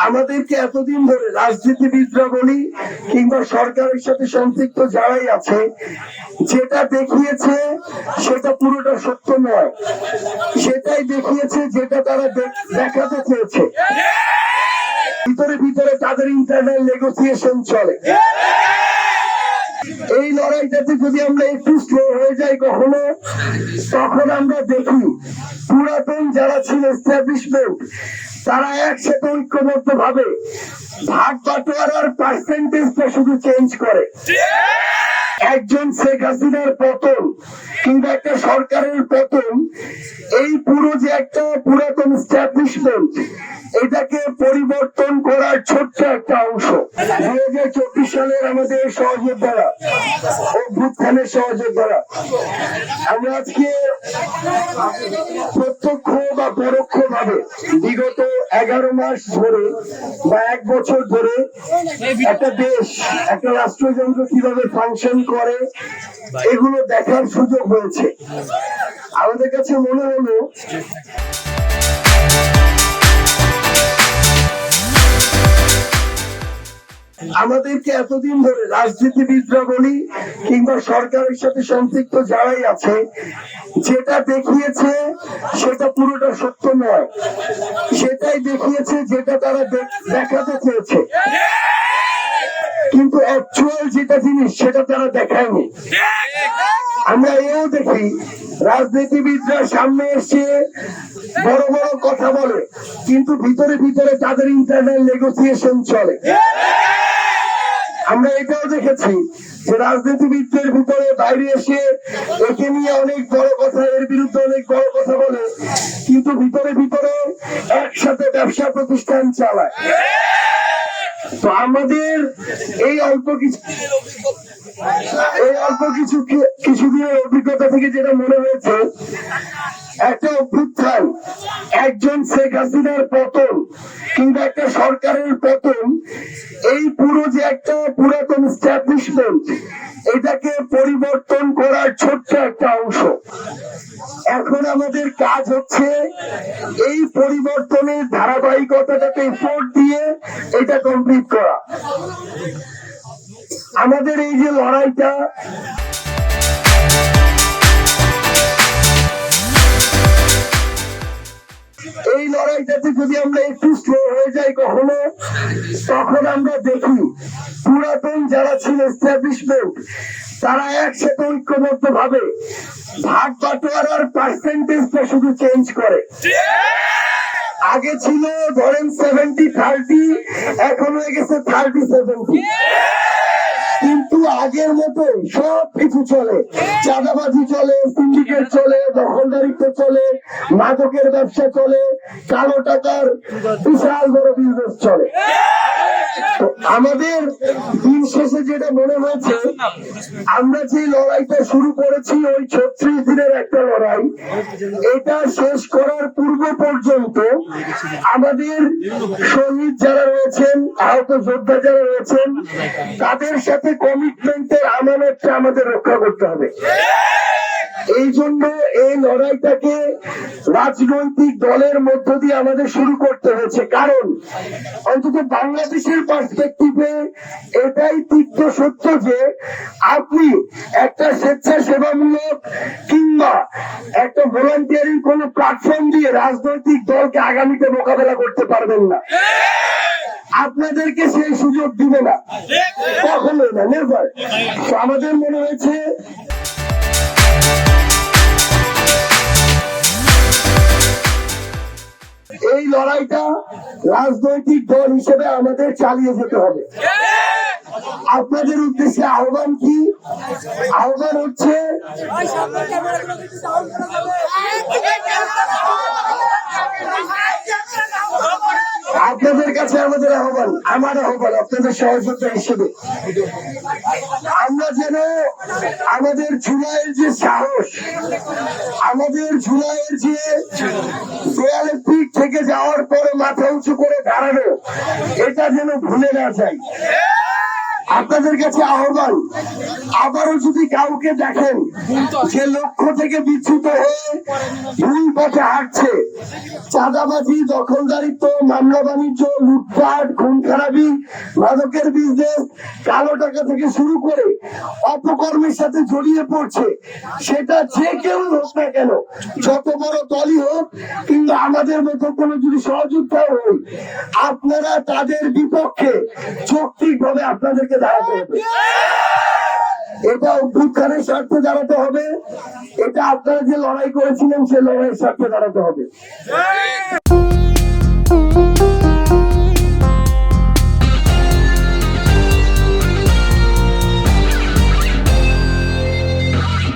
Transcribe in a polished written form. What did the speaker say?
আমাদেরকে এতদিন ধরে রাজনীতিবিদরা বলি কিংবা সরকারের সাথে সম্পৃক্ত যারাই আছে, যেটা দেখিয়েছে সেটা পুরোটা সত্য নয়, সেটাই দেখিয়েছে যেটা তারা দেখাতে চেয়েছে। ভিতরে ভিতরে তাদের ইন্টারনাল নেগোসিয়েশন চলে। এই লড়াইটাতে যদি আমরা একটু স্লো হয়ে যাই কখনো, তখন আমরা দেখি পুরাতন যারা ছিল এস্টাবলিশমেন্ট, তারা একসাথে ঐক্যবদ্ধ ভাবে ভাগ বাটোয়ারার পার্সেন্টেজটা শুধু চেঞ্জ করে। একজন শেখ হাসিনার পতন কিংবা একটা সরকারের পতন, এই পুরো যে একটা পুরাতন এস্টাবলিশমেন্ট, এটাকে পরিবর্তন করার ছোট্ট একটা অংশ। 2024 সালের আমাদের সহযোদ্ধারা, অভ্যুত্থানের সহযোদ্ধারা, আমরা আজকে প্রত্যক্ষ বা পরোক্ষ ভাবে বিগত 11 মাস ধরে বা 1 বছর ধরে একটা দেশ, একটা রাষ্ট্রযন্ত্র কিভাবে ফাংশন করে এগুলো দেখার সুযোগ হয়েছে। আমাদের কাছে মনে হলো আমাদেরকে এতদিন ধরে রাজনীতিবিদরা বলি কিংবা সরকারের সাথে সম্পৃক্ত যারাই আছে, যেটা দেখিয়েছে সেটা পুরোটা সত্য নয়, সেটাই দেখিয়েছে যেটা তারা দেখাতে চেয়েছে, কিন্তু অ্যাকচুয়াল যেটা জিনিস সেটা তারা দেখায়নি। আমরা এও দেখি রাজনীতিবিদরা সামনে এসে বড় বড় কথা বলে, কিন্তু ভিতরে ভিতরে তাদের ইন্টারনাল নেগোসিয়েশন চলে। আমরা এটাও দেখেছি যে রাজনীতিবিদদের ভিতরে বাইরে এসে একে নিয়ে অনেক বড় কথা, এর বিরুদ্ধে অনেক বড় কথা বলে, কিন্তু ভিতরে ভিতরে একসাথে ব্যবসা প্রতিষ্ঠান চালায়। তো আমাদের এই অল্প কিছুদিনের অভিজ্ঞতা থেকে যেটা মনে হয়েছে, একটা অভ্যুত্থান, একজন শেখ হাসিনার পতন কিংবা একটা সরকারের পতন, এই পুরো যে একটা পুরাতন এস্টাবলিশমেন্ট, এটাকে পরিবর্তন করার ছোট্ট একটা অংশ। এখন আমাদের কাজ হচ্ছে এই পরিবর্তনের ধারাবাহিকতাটাকে এফোর্ট দিয়ে এটা কমপ্লিট করা। আমাদের এই যে লড়াইটা, এই লড়াইটাতে যদি আমরা একটু স্লো হয়ে যাই কখনো, তখন আমরা দেখি পুরাতন যারা ছিল এস্টাবলিশমেন্ট, তারা একসাথে ঐক্যবদ্ধ ভাবে ভাগ বাটোয়ারার পার্সেন্টেজটা শুধু চেঞ্জ করে। আগে ছিল ধরেন 70-30, এখন হয়ে গেছে 30-70। কিন্তু আগের মতো সব কিছু চলে, চাঁদাবাজি চলে, সিন্ডিকেট চলে, দখলদারিত্ব চলে, মাদকের ব্যবসা চলে, কালো টাকার বিশাল বড় বিজনেস চলে। তো আমাদের দিন শেষে যেটা মনে হয়েছে, আমরা যে লড়াইটা শুরু করেছি ওই 36 দিনের একটা লড়াই, এটা শেষ করার পূর্ব পর্যন্ত আমাদের শহীদ যারা রয়েছেন, আহত যোদ্ধা যারা রয়েছেন, তাদের সাথে কমিটমেন্টের আমানতটা আমাদের রক্ষা করতে হবে। এই জন্য এই লড়াইটাকে রাজনৈতিক দলের মধ্য দিয়ে আমাদের শুরু করতে হয়েছে, কারণ অন্তত বাংলাদেশের পার্সপেক্টিভে এটাই তিক্ত সত্য যে আপনি একটা স্বেচ্ছাসেবামূলক কিংবা একটা ভলান্টিয়ারিং কোন প্ল্যাটফর্ম দিয়ে রাজনৈতিক দলকে আগামীতে মোকাবেলা করতে পারবেন না। আপনাদেরকে সেই সুযোগ দিবে না, কখনোই না, নেভার। আমাদের মনে হয়েছে এই লড়াইটা রাজনৈতিক দল হিসেবে আমাদের চালিয়ে যেতে হবে। আপনাদের উদ্দেশ্যে আহ্বান কি? আহ্বান হচ্ছে আপনাদের কাছে আমাদের আহ্বান, আমার আহ্বান আপনাদের সহযোগিতা হিসেবে, আমরা যেন আমাদের জুলাইয়ের যে সাহস, আমাদের জুলাইয়ের যে দেয়ালের পিঠ থেকে যাওয়ার পরে মাথা উঁচু করে দাঁড়ানো, এটা যেন ভুলে না যাই। আপনাদের কাছে আহ্বান, আবারও যদি কাউকে দেখেন যে লক্ষ্য থেকে বিচ্যুত হয়ে ভুল পথে হাঁটছে, চাঁদাবাজি, দখলদারিত্ব, মামলা বাণিজ্য, লুটপাট, খুন খারাপি, মাদকের বিজনেস, কালো টাকা থেকে শুরু করে অপকর্মের সাথে জড়িয়ে পড়ছে, সেটা যে কেউ হোক না কেন, যত বড় দলই হোক কিংবা আমাদের মতো কোনো যদি সহযোগিতা হয়, আপনারা তাদের বিপক্ষে যৌক্তিক ভাবে আপনাদেরকে দাঁড়াতে হবে। এটা অভ্যুত্থানের স্বার্থে দাঁড়াতে হবে, এটা আপনারা যে লড়াই করেছিলেন সে লড়াইয়ের স্বার্থে দাঁড়াতে হবে।